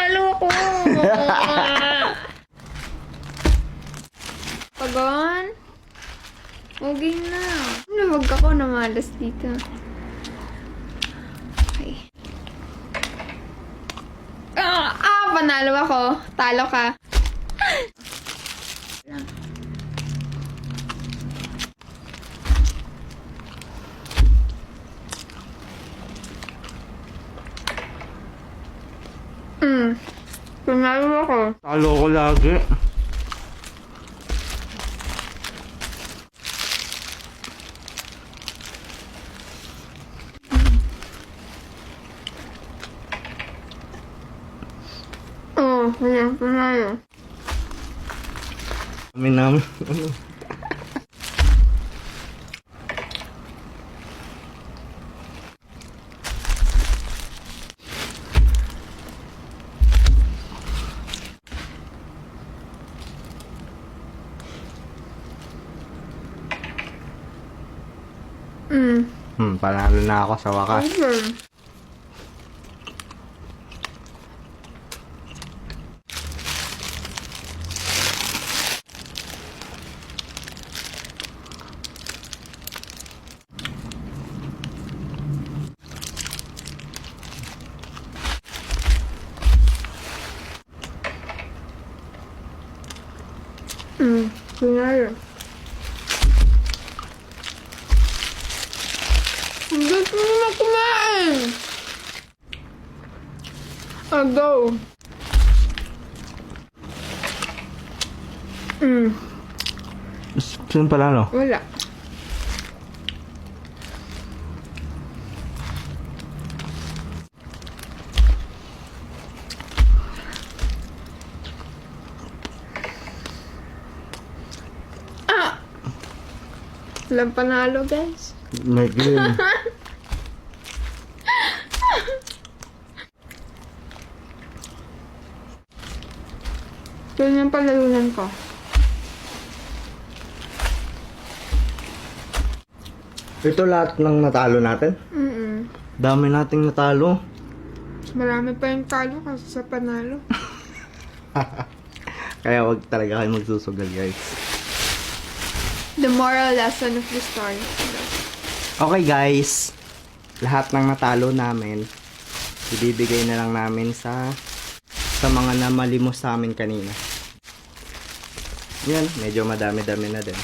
Panalo ko! Pagon? Okay na. Huwag ako na malas dito. Okay. Panalo ako. Talo ka. Panalo ako. Talo ko lagi. Ayan, panalo. Kami namin. Panalo na ako sa wakas. Okay. Panalo. Gusto mo na kumain! Go! Saan panalo? Wala. Walang panalo, guys. May game. Yun yung palalunan ko. Ito lahat ng natalo natin. Dami nating natalo. Marami pa yung talo kasi sa panalo. Kaya wag talaga kayo magsusugal, guys. The moral lesson of the story. Okay, guys. Lahat ng natalo namin, ibibigay na lang namin sa mga namalimos sa amin kanina. Yan, medyo madami-dami na din.